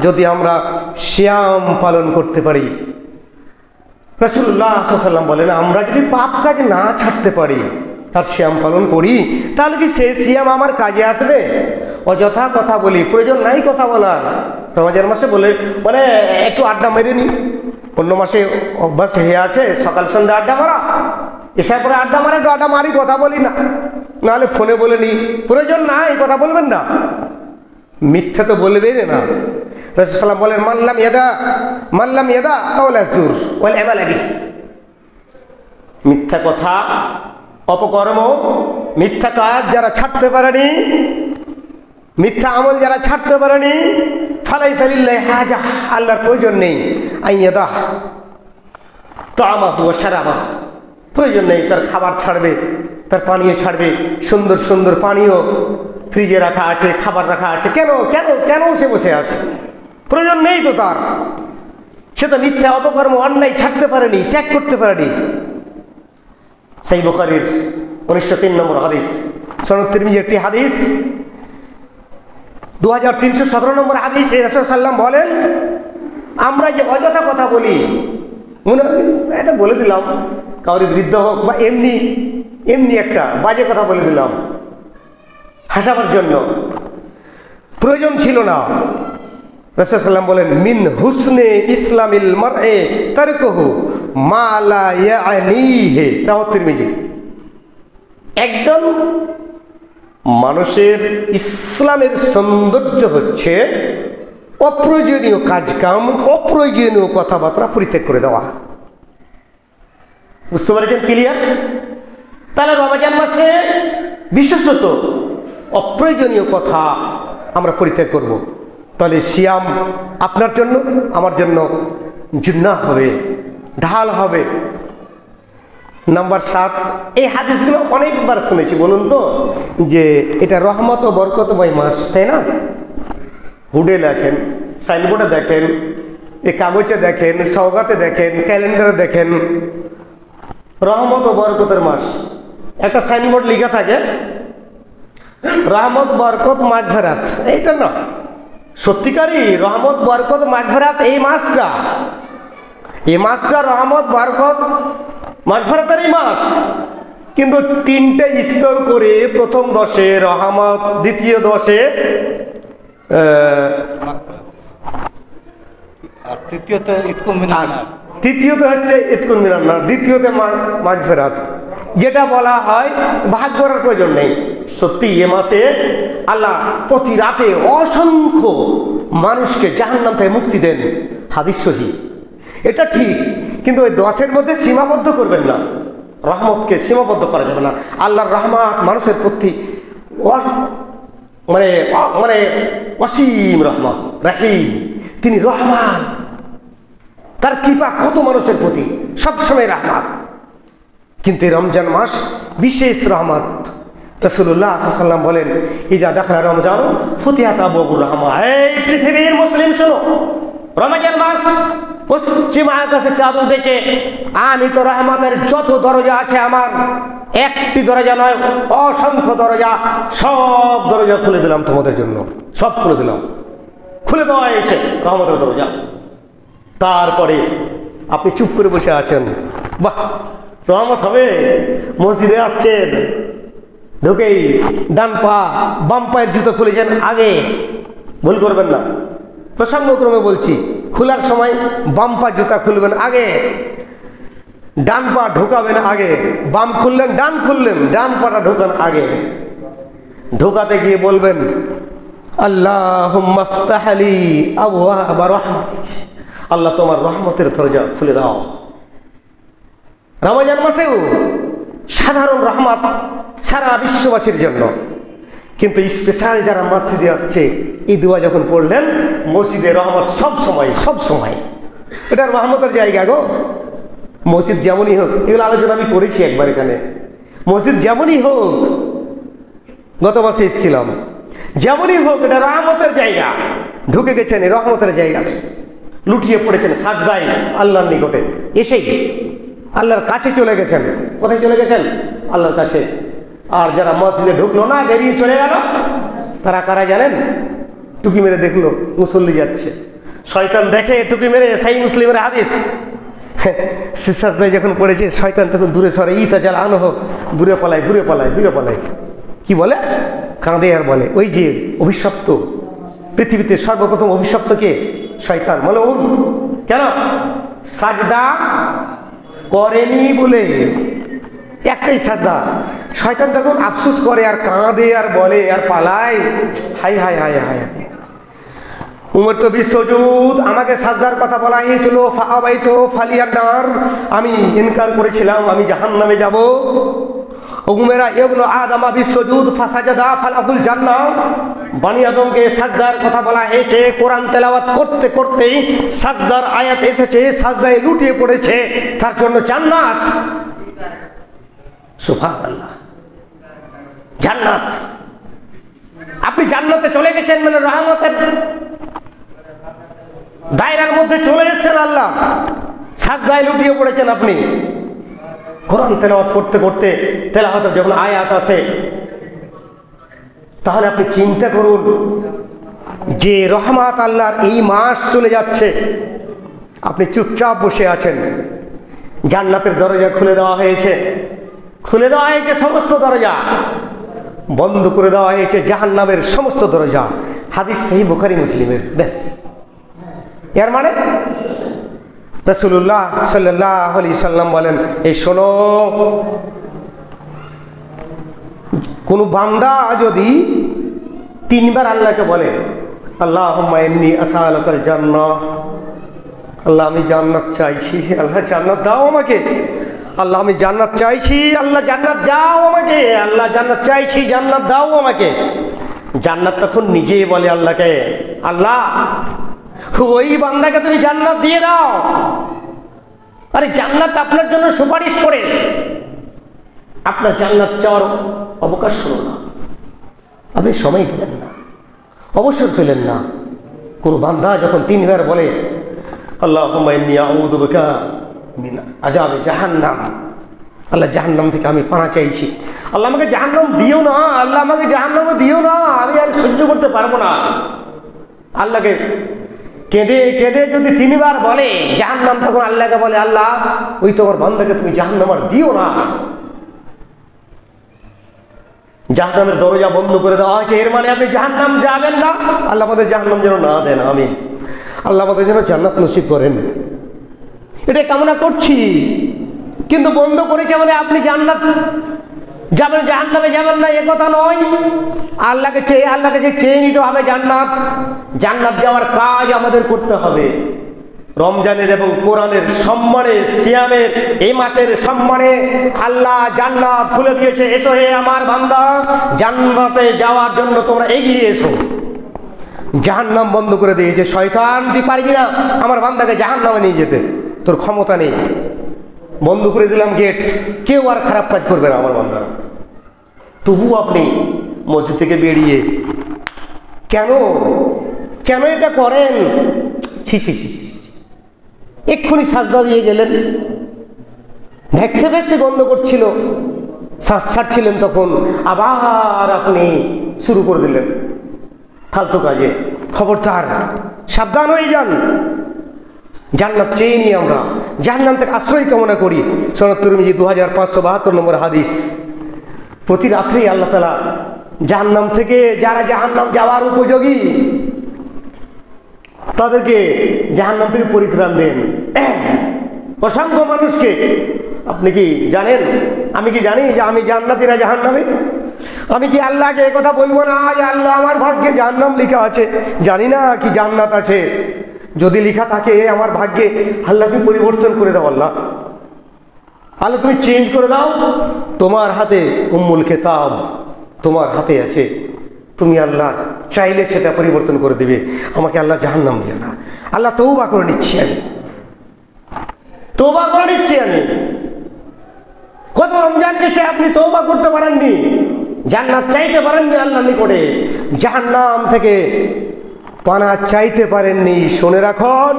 যদি আমরা সিয়াম পালন করতে পারি। রাসূলুল্লাহ সাল্লাল্লাহু আলাইহি ওয়াসাল্লাম বলেন, আমরা যদি পাপ কাজ না ছাড়তে পারি, তার সিয়াম পালন করি, তাহলে কি সেই সিয়াম আমার কাজে আসবে? অযথা কথা বলি, প্রয়োজন নাই কথা বলার। রমজান মাসে বলে মানে একটু আড্ডা মেরে নি, অন্য মাসে অভ্যাস হয়ে আছে সকাল সন্ধ্যা আড্ডা মারা, এসে পরে আড্ডা মারে, একটু আড্ডা মারি, কথা বলি না, নাহলে ফোনে বলে নি। প্রয়োজন নাই, কথা বলবেন না, মিথ্যা তো বলবেই না। রাসূল সাল্লাল্লাহু আলাইহি ওয়াসাল্লাম বলেন, মাল্লাম ইয়াদা কাওলা যুর ওয়াল আমাল বিহি, মিথ্যা কথা, অপকর্ম, মিথ্যা কাজ যারা ছাড়তে পারেনি, মিথ্যা আমল যারা ছাড়তে পারেনি, ফালাইসা লিল্লাহি হাজা, আল্লাহর প্রয়োজন নেই, আইয়াদা তা'আমাহু ওয়া শারাবাহু, প্রয়োজন নেই তার খাবার ছাড়বে, তার পানীয় ছাড়বে। সুন্দর সুন্দর পানীয় ফ্রিজে রাখা আছে, খাবার রাখা আছে, কেন কেন কেন সে বসে আছে? প্রয়োজন নেই তো তার। সে তো মিথ্যা, অপকর্ম, অন্যায় ছাড়তে পারেনি, ত্যাগ করতে পারেনি। সহিহ বুখারীর 1903 নম্বর হাদিস, সনদ তিরমিজি একটি হাদিস, 2317 নম্বর হাদিস। রাসূল সাল্লাল্লাহু আলাইহি ওয়াসাল্লাম বলেন, আমরা যে অযথা কথা বলি, মনে এটা বলে দিলাম, কাউরি বৃদ্ধ হোক বা এমনি একটা বাজে কথা বলে দিলাম হাসাবার জন্য, প্রয়োজন ছিল না। রাসূল সাল্লাল্লাহু আলাইহি ওয়াসাল্লাম বলেন, মিন হুসনে ইসলামিল মার'i তারকুহু মা লা ইয়ানিহি, রাওয়াহু তিরমিজি। একজন মানুষের ইসলামের সৌন্দর্য হচ্ছে অপ্রয়োজনীয় কাজকাম, অপ্রয়োজনীয় কথাবার্তা পরিত্যাগ করে দেওয়া। বুঝতে পেরেছেন? ক্লিয়ার? তাহলে রমজান মাসে বিশেষত অপ্রয়োজনীয় কথা আমরা পরিত্যাগ করব। তাহলে সিয়াম আপনার জন্য আমার জন্য জুন্নাহ হবে, ঢাল হবে। নাম্বার 7, এই হাদিসগুলো অনেকবার শুনেছি, বলুন তো, যে এটা রহমত ও বরকতময় মাস, তাই না? হুডে দেখেন, সাইনবোর্ডে দেখেন, এই কাগজে দেখেন, সওগাতে দেখেন, ক্যালেন্ডারে দেখেন, রহমত ও বরকতের মাস। একটা সাইনবোর্ড লেখা থাকে রহমত বরকত মাগফিরাত, এইটা না, সত্যিকারই রহমত বরকত মাগফিরাত এই মাসটা রহমত বরকত মাগফিরাতের এই মাস। কিন্তু 3টে স্তর করে, প্রথম 10-এ রহমত, দ্বিতীয় 10-এ তৃতীয়তে হচ্ছে ইতকুন মিনান নার, দ্বিতীয়তে মাগফিরাত। যেটা বলা হয় ভাগ করার প্রয়োজন নেই। সত্যি এ মাসে আল্লাহ প্রতি রাতে অসংখ্য মানুষকে জাহান্নাম থেকে মুক্তি দেন, হাদিস সহিহ। এটা ঠিক, কিন্তু ওই 10-এর মধ্যে সীমাবদ্ধ করবেন না, রহমতকে সীমাবদ্ধ করা যাবে না। আল্লাহর রহমত মানুষের প্রতি মানে মানে অসীম রহমত, রাহিম, তিনি রহমান, তার কৃপা কত মানুষের প্রতি, সবসময় রহমত। কিন্তু রমজান মাস বিশেষ রহমত। রাসূলুল্লাহ সাল্লাল্লাহু আলাইহি ওয়াসাল্লাম বলেন, ইজা দাখালা রমজান ফুতিহাত আবওয়াবুর রাহমা। এই পৃথিবীর মুসলিম শোনো, রমজান মাস পশ্চিম আকাশে চাঁদ উঠেছে, আমি তো রহমতের যত দরজা আছে আমার, একটি দরজা নয়, অসংখ্য দরজা, সব দরজা খুলে দিলাম তোমাদের জন্য, সব খুলে দিলাম, খুলে দেওয়া হয়েছে রহমতের দরজা। তারপরে আপনি চুপ করে বসে আছেন, বাহ রহমত হবে। মসজিদে আসছেন, ঢুকেই ডান পা বাম পায়ের জুতো খুলেছেন আগে, ভুল করবেন না, প্রসঙ্গক্রমে বলছি, খোলার সময় বাম পা জুতা খুলবেন আগে, ডান পা ঢোকাবেন আগে, বাম খুললেন, ডান খুললেন, ডান পাটা ঢোকান আগে। ঢোকাতে গিয়ে বলবেন আল্লাহুম্মা ফতাহ লি আবওয়াবা রাহমাতিক, আল্লাহ তোমার রহমতের দরজা খুলে দাও। রমজান মাসেও সাধারণ রহমত সারা বিশ্ববাসীর জন্য, কিন্তু স্পেশাল যারা মসজিদে আসছে, এই দোয়া যখন পড়লেন, মসজিদে রহমত সব সময়, এটা রহমতের জায়গা গো। মসজিদ যেমনই হোক, এগুলো আলোচনা আমি করেছি একবার এখানে, মসজিদ যেমনই হোক, গত মাসে এসেছিলাম, যেমনই হোক এটা রহমতের জায়গা। ঢুকে গেছেন এই রহমতের জায়গাতে, লুটিয়ে পড়েছেন সাজদায় আল্লাহর নিকটে, এসেই আল্লাহর কাছে চলে গেছেন। কোথায় চলে গেছেন? আল্লাহর কাছে। আর যারা মসজিদে ঢুকলো না, বেরিয়ে চলে গেল, তারা কারা জানেন? টুকি মেরে দেখলো মুসল্লি যাচ্ছে, শয়তান দেখে টুকি মেরে, সেই মুসলিমের হাদিস, সাজদায় যখন পড়েছে শয়তান তখন দূরে সরে, ইতা জাল আনো হোক, দূরে পালায়, দূরে পালায়, দূরে পালায়। কি বলে? কাঁদে আর বলে, ওই যে অভিশপ্ত, পৃথিবীতে সর্বপ্রথম অভিশপ্ত কে? শয়তান। মালউন। কেন? সাজদা করেনি বলে, একটাই সাজদা। শয়তান তখন আফসোস করে আর কাঁদে আর বলে আর পালায়, high high high high, Umar তো বিশ্বজুদ, আমাকে সাজদার কথা বলা হয়েছিল, ফাআবাইতু ফালিয়ান্নার, আমি ইনকার করেছিলাম, আমি জাহান্নামে যাব। উমেরা ইবনু আদম বিশ্বজুদ ফাসাজাদা ফালাহুল জান্নাহ, বনি আদমকে সাজদার কথা বলা হয়েছে। কোরআন তেলাওয়াত করতে করতেই সাজদার আয়াত এসেছে, সাজদায় লুটিয়ে পড়েছে, তার জন্য জান্নাত। সুবহানাল্লাহ, জান্নাত। আপনি জান্নাতে চলে গেছেন, মানে রহমতের দায়রার মধ্যে চলে এসেছেন। আল্লাহ সাজদায় লুটিয়ে পড়েছেন আপনি। কোরআন তেলাওয়াত করতে করতে তেলাওয়াতের যখন আয়াত আসে, তাহলে আপনি চিন্তা করুন যে রহমত আল্লাহর এই মাস চলে যাচ্ছে, আপনি চুপচাপ বসে আছেন, জান্নাতের দরজা খুলে দেওয়া হয়েছে, খুলে দেওয়া হয়েছে সমস্ত দরজা, বন্ধ করে দেওয়া হয়েছে জাহান্নামের সমস্ত দরজা। হাদিস সহিহ বুখারী মুসলিমের। ব্যাস, এর মানে রাসূলুল্লাহ সাল্লাল্লাহু আলাইহি সাল্লাম বলেন, এই শোনো, কোন বান্দা যদি 3 বার আল্লাহকে বলে আল্লাহুম্মা ইন্নী আসআলুকাল জান্নাহ, আল্লাহ আমি জান্নাত চাইছি, আল্লাহ জান্নাত দাও আমাকে। আল্লাহ আমি জান্নাত চাইছি, আল্লাহ জান্নাত দাও আমাকে। আল্লাহ জান্নাত চাইছি, জান্নাত দাও আমাকে। জান্নাত তখন নিজেই বলে আল্লাহকে, আল্লাহ ওই বান্দাকে তুমি জান্নাত দিয়ে দাও। আরে জান্নাত আপনার জন্য সুপারিশ করে, আপনার জান্নাত চাওয়ার অবকাশ হলো না, আপনি সময় পেলেন না, অবসর পেলেন না। কোন বান্দা যখন 3 বার বলে আল্লাহুম্মা ইন্নী আউযু বিকা মিন আযাবি জাহান্নাম, আল্লাহ জাহান্নাম থেকে আমি পানা চাইছি, আল্লাহ আমাকে জাহান্নাম দিও না, আল্লাহ আমাকে জাহান্নাম দিও না, আমি আর সহ্য করতে পারবো না। আল্লাহকে কেঁদে কেঁদে যদি 3 বার বলে জাহান্নাম, তখন আল্লাহকে বলে আল্লাহ ওই তোমার বান্দাকে তুমি জাহান্নাম আর দিও না। জাহান্নামের দরজা বন্ধ করে দেওয়া হয়েছে, এর মানে আপনি জাহান্নাম যাবেন না। আল্লাহ আমাদের জাহান্নাম যেন না দেন, আমিন। আল্লাহ আমাদের যেন জান্নাত নসিব করেন, এটা কামনা করছি। কিন্তু বন্ধ করেছে মানে আপনি জান্নাত যাবেন, জাহান্নামে যাবেন না, এ কথা নয়। আল্লাহকে চেয়ে নিতে হবে জান্নাত। জান্নাত যাওয়ার কাজ আমাদের করতে হবে। রমজানের এবং কোরআনের সম্মানে, সিয়ামের এই মাসের সম্মানে আল্লাহ জান্নাত খুলে দিয়েছে। এসো হে আমার বান্দা, জান্নাতে যাওয়ার জন্য তোমরা এগিয়ে এসো। জাহান্নাম বন্ধ করে দিয়েছে। শয়তান তুই পারবি না আমার বান্দাকে জাহান্নামে নিয়ে যেতে, তোর ক্ষমতা নেই। বন্ধ করে দিলাম গেট, কেউ আর খারাপ কাজ করবে না আমার বান্দা। তবু আপনি মসজিদ থেকে বেরিয়ে কেন কেন এটা করেন? ছি ছি ছি, এক্ষুনি সাজদা দিয়ে গেলেন, ভ্যাকসে ভ্যাকসে গন্ধ করছিল, শ্বাস ছাড়ছিলেন, তখন আবার আপনি শুরু করে দিলেন ফালতু কাজে। খবরদার, সাবধান হয়ে যান। জান্নাত চেয়ে নিয়ে আমরা জাহান্নাম থেকে আশ্রয় কামনা করি। সনদ তিরমিজি 2572 নম্বর হাদিস। প্রতি রাত্রেই আল্লাহ তাআলা জাহান্নাম থেকে যারা জাহান্নাম যাওয়ার উপযোগী তাদেরকে জাহান্নাম থেকে পরিত্রাণ দেন অসংখ্য মানুষকে। আপনি কি জানেন, আমি কি জানি যে আমি জান্নাতি না জাহান্নামী? আমি কি আল্লাহকে এই কথা বলবো না যে আল্লাহ আমার ভাগ্যে জাহান্নাম লেখা আছে? জানি না কি জান্নাত আছে। যদি লেখা থাকে আমার ভাগ্যে, আল্লাহ তুমি পরিবর্তন করে দাও। আল্লাহ তুমি চেঞ্জ করে দাও। তোমার হাতে উম্মুল কিতাব, তোমার হাতে আছে। তুমি আল্লাহ চাইলে সেটা পরিবর্তন করে দিবে। আমাকে আল্লাহ জাহান্নাম দিও না। আল্লাহ তওবা করে নিচ্ছি, আমি তওবা করে নিচ্ছি। আমি কত রমজান গেছে, আপনি তওবা করতে পারেননি, জান্নাত চাইতে পারেননি আল্লাহর নিকটে, জাহান্নাম থেকে পানা চাইতে পারেননি। শুনে রাখুন,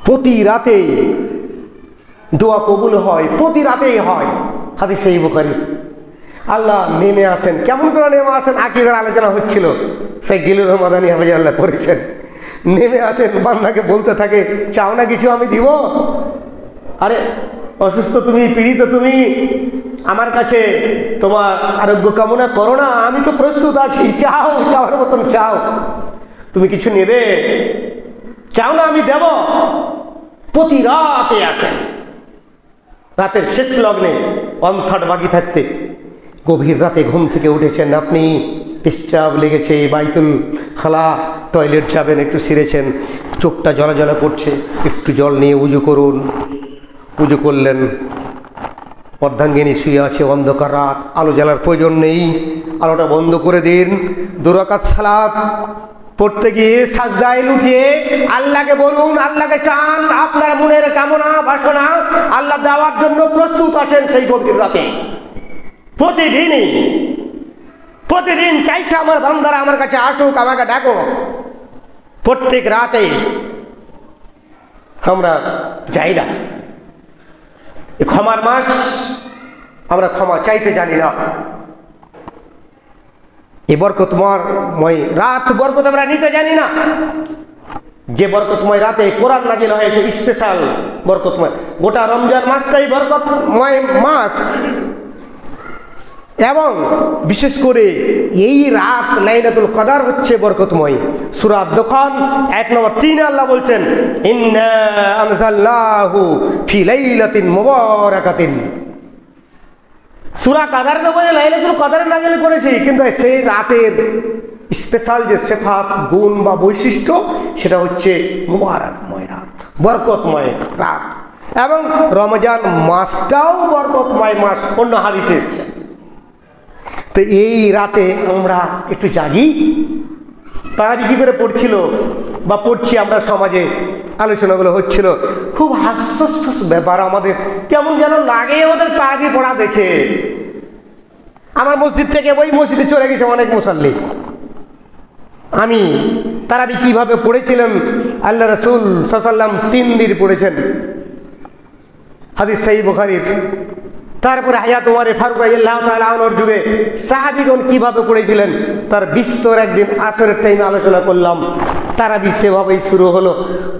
প্রতি রাতে দোয়া কবুল হয়, প্রতি রাতেই হয়। হাদিস সহিহ বুখারী। আল্লাহ নেমে আসেন। কেমন করে নেমে আসেন? আকীদার আলোচনা হচ্ছিল, সেই গিলুর রহমাদানি হাফেজ আল্লাহ করেছেন। নেমে আসেন, বান্দাকে বলতে থাকে চাও না কিছু আমি দিব? আরে অসুস্থ তুমি, পীড়িত তুমি, আমার কাছে তোমার আরোগ্য কামনা করো না, আমি তো প্রস্তুত আছি। চাও, চাওয়ার মতন চাও। তুমি কিছু নেবে, চাও না আমি দেব। প্রতি রাতে আসেন, রাতের শেষ লগ্নে অন্থাট বাকি থাকতে গভীর রাতে ঘুম থেকে উঠেছেন, আপনি পেচ্ছাব লেগেছে, বাইতুল খালা টয়লেট যাবেন, একটু সেরেছেন, চোখটা জ্বলা জ্বলা করছে, একটু জল নিয়ে উজু করুন। উজু করলেন, অর্ধাঙ্গিনী শুয়ে আছে, অন্ধকার রাত, আলো জ্বালার প্রয়োজন নেই, আলোটা বন্ধ করে দিন। 2 রাকাত সালাত পড়তে গিয়ে সাজদায় লুটিয়ে আল্লাহকে বলুন, আল্লাহকে চান, আপনার মনের কামনা বাসনা আল্লাহ দেওয়ার জন্য প্রস্তুত আছেন। সেই গভীর রাতে প্রতিদিন চাইছে আমার বান্দারা আমার কাছে আসুক, আমাকে ডাকো। প্রত্যেক রাতে আমরা যাই না। ক্ষমার মাস, আমরা ক্ষমা চাইতে জানি না। এই বরকতময় রাত, বরকত আমরা নিতে জানি না। যে বরকতময় রাতে কোরআন নাজিল হয়েছে, স্পেশাল বরকতময়। গোটা রমজান মাসটাই বরকতময় মাস, এবং বিশেষ করে এই রাত লাইলাতুল কদর হচ্ছে বরকতময়। সূরা আদ-দুখান 1 নম্বর 3 আল্লাহ বলছেন, ইন্না আনজালনাহু ফি লাইলাতিন মুবারাকাতিন। সূরা কদর বলে লাইলাতুল কদর নাযিল করেছি, কিন্তু সেই রাতের স্পেশাল যে সেফাত গুণ বা বৈশিষ্ট্য সেটা হচ্ছে মুবারাকময় রাত, বরকতময় রাত। এবং রমজান মাসটাও বরকতময় মাস, অন্য হাদিসে এসেছে। তো এই রাতে আমরা একটু জাগি। তারাবি কি করে পড়ছিল বা পড়ছি আমরা, সমাজে আলোচনাগুলো হচ্ছিল, খুব হাস্যস্পদ ব্যাপার। আমাদের কেমন যেন লাগে আমাদের তারাবি পড়া দেখে। আমার মসজিদ থেকে ওই মসজিদে চলে গেছে অনেক মুসাল্লি। আমি তারাবি কিভাবে পড়েছিলেন, আল্লাহ রাসূল সাল্লাল্লাহু আলাইহি ওয়াসাল্লাম 3 দিন পড়েছেন, হাদিস সহিহ বুখারীর। তারপরে হায়াত ওমর ফারুক রাদিয়াল্লাহু তাআলা আনহুর যুগে সাহাবীগণ কিভাবে পড়েছিলেন তার বিস্তর একদিন আসরের টাইমে আলোচনা করলাম। তারাবি সেভাবেই শুরু হলো,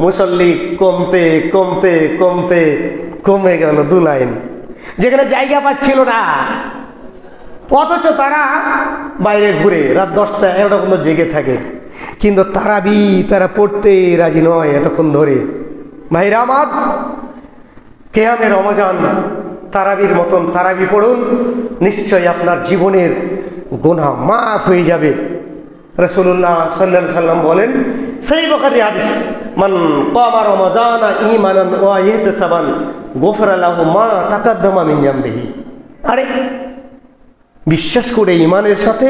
মুসল্লি কমতে কমতে কমতে কমে গেল 2 লাইন, যেখানে জায়গা পাচ্ছিল না। অথচ তারা বাইরে ঘুরে রাত 10টা 11টা পর্যন্ত জেগে থাকে, কিন্তু তারাবি তারা পড়তে রাজি নয় এতক্ষণ ধরে। ভাইরা আমার, কিয়ামে রমজান তারাবির মতন তারাবি পড়ুন, নিশ্চয়ই আপনার জীবনের গুনাহ মাফ হয়ে যাবে। রাসূলুল্লাহ সাল্লাল্লাহু আলাইহি ওয়াসাল্লাম বলেন, সহিহ বুখারী হাদিস, মান কামা রমাযানা ঈমানান ওয়া ইহতিসাবান গুফিরা লাহু মা তাকাদ্দামা মিন যামবিহি। আরে বিশ্বাস করে ঈমানের সাথে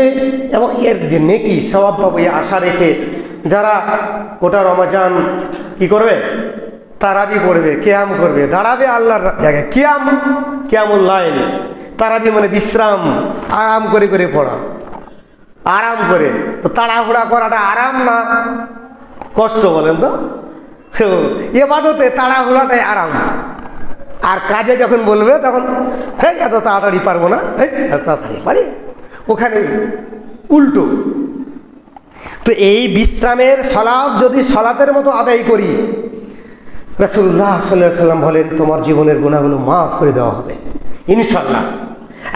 এবং এর যে নেকি সওয়াব পাবে আশা রেখে যারা গোটা রমজান কি করবে, তারাবি পড়বে, কিয়াম করবে, দাঁড়াবে আল্লাহর জায়গায়, কিয়ামুল লাইল। তারাবি মানে বিশ্রাম, আরাম করে করে পড়া, আরাম করে। তো তাড়াহুড়া করাটা আরাম না কষ্ট বলেন তো? ইবাদতে তাড়াহুড়াটাই আরাম। আর কাজে যখন বলবে তখন হ্যাঁ এত তাড়াতাড়ি পারবো না, এত তাড়াতাড়ি পারি, ওখানে উল্টো। তো এই বিশ্রামের সালাত যদি সালাতের মতো আদায় করি, রাসূলুল্লাহ সাল্লাল্লাহু আলাইহি ওয়াসাল্লাম বলেন তোমার জীবনের গুনাহগুলো মাফ করে দেওয়া হবে ইনশাআল্লাহ।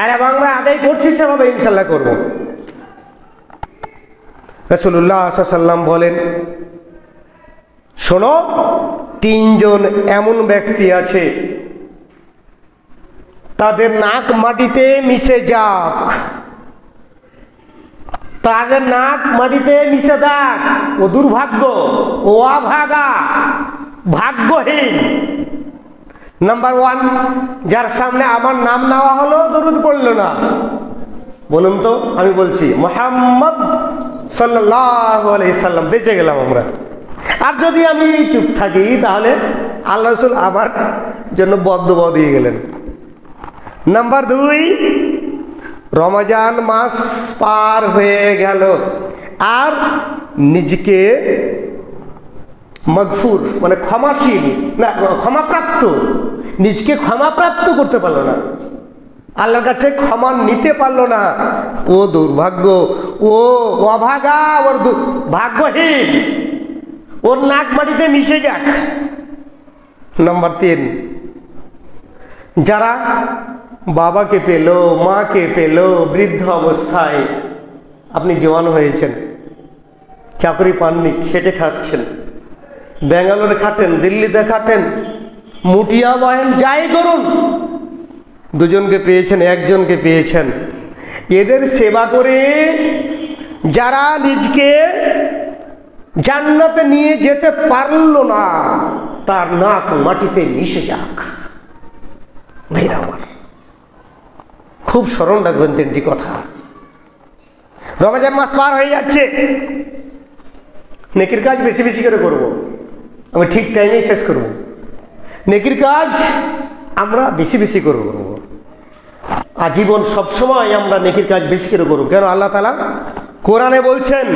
আর আমরা আদায় করছি সেভাবে ইনশাআল্লাহ করব। রাসূলুল্লাহ সাল্লাল্লাহু আলাইহি ওয়াসাল্লাম বলেন, শোনো, 3 জন এমন ব্যক্তি আছে তাদের নাক মাটিতে মিশে যাক, তাদের নাক মাটিতে মিশে যাক, ও দুর্ভাগ্য, ও অভাগা, ভাগ্যহীন। নাম্বার 1, যার সামনে আমার নাম নেওয়া হলো দরুদ পড়লো না। বলুন তো, আমি বলছি মুহাম্মদ সাল্লাল্লাহু আলাইহি সাল্লাম, বেঁচে গেলাম আমরা। আর যদি আমি চুপ থাকি তাহলে আল্লাহ রাসূল আমার জন্য বদদুয়া দিয়ে গেলেন। নাম্বার 2, রমজান মাস পার হয়ে গেল আর নিজেকে মাগফুর মানে ক্ষমাশীল না, ক্ষমাপ্রাপ্ত, নিজকে ক্ষমাপ্রাপ্ত করতে পারলো না, আল্লাহর কাছে ক্ষমা নিতে পারলো না। ও দুর্ভাগ্য, ও অভাগা, ওর ভাগ্যহীন, ওর নাক মাটিতে মিশে যাক। নাম্বার 3, যারা বাবাকে পেল, মাকে পেল বৃদ্ধ অবস্থায়, আপনি জওয়ান হয়েছেন, চাকরি পাননি, খেটে খাচ্ছেন, ব্যাঙ্গালোরে খাটেন, দিল্লিতে খাটেন, মুটিয়া বহেন, যাই করুন, 2 জনকে পেয়েছেন, 1 জনকে পেয়েছেন, এদের সেবা করে যারা নিজকে জান্নাতে নিয়ে যেতে পারলো না, তার নাক মাটিতে মিশে যাক। ভাইরা আমার, খুব স্মরণ রাখবেন 3টি কথা। রমজান মাস পার হয়ে যাচ্ছে, নেকির কাজ বেশি বেশি করে করব, আমি ঠিক টাইমেই শেষ করব। নেকির কাজ আমরা বেশি বেশি করে করব, আজীবন সবসময় আমরা নেকির কাজ বেশি করে করব। কেন? আল্লাহ তাআলা কোরআনে বলছেন,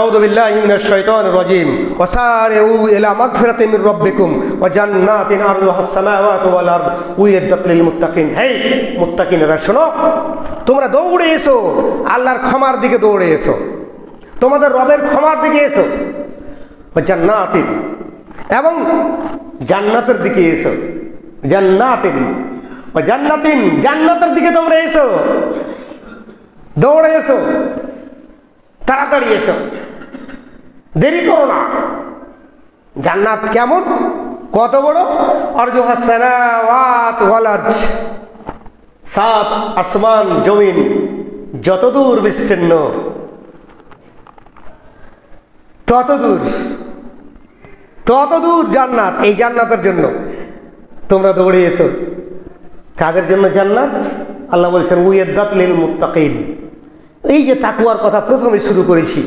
আউযু বিল্লাহি মিনাশ শাইতানির রাজীম, ওয়াসারিউ ইলা মাগফিরাতিন মির রাব্বিকুম ওয়া জান্নাতিন আরদুহাস সামাওয়াতু ওয়াল আরদ উইদ্দাত লিল মুত্তাকিন। হে মুত্তাকিনরা, শোনো, তোমরা দৌড়ে এসো, আল্লাহর ক্ষমার দিকে দৌড়ে এসো, তোমাদের রবের ক্ষমার দিকে এসো, ওয়া জান্নাতিন, এবং জান্নাতের দিকে এসো, জান্নাতিন ওয়া জান্নাতিন, জান্নাতের দিকে তোমরা এসো, দৌড়ে এসো, তাড়াতাড়ি এসো, দেরি করো না। জান্নাত কেমন, কত বড়? আরজুহাস সামাওয়াত ওয়াল আরদ, 7 আসমান জমিন যতদূর বিস্তীর্ণ, তত দূর জান্নাত। এই জান্নাতের জন্য তোমরা দৌড়ে এসো। কাদের জন্য জান্নাত? আল্লাহ বলছেন উইদ্দাত লিল মুত্তাকিন। এই যে তাকওয়ার কথা প্রথমে শুরু করেছি,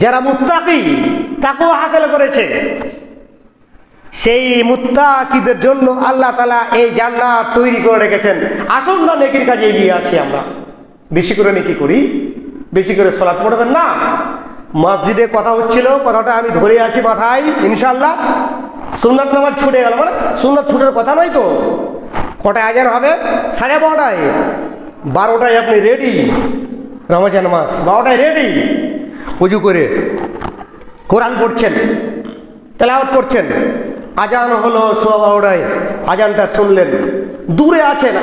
যারা মুত্তাকি, তাকওয়া হাসিল করেছে, সেই মুত্তাকিদের জন্য আল্লাহ তাআলা এই জান্নাত তৈরি করে রেখেছেন। আসুন না নেকির কাজে এগিয়ে আসি, আমরা বেশি করে নেকি করি, বেশি করে সালাত পড়বেন না। মসজিদে কথা হচ্ছিল, কথাটা আমি ধরে আছি মাথায়, ইনশাআল্লাহ সুন্নাত নামাজ ছুটে গেল, মানে সুন্নাত ছুটের কথা নয় তো। কটায় আজান হবে? 12:30। 12টায় আপনি রেডি, রমজান মাস, 12টায় রেডি, উজু করে কোরআন পড়ছেন, তেলাওয়াত করছেন। আজান হলো 12:15, আজানটা শুনলেন, দূরে আছেন,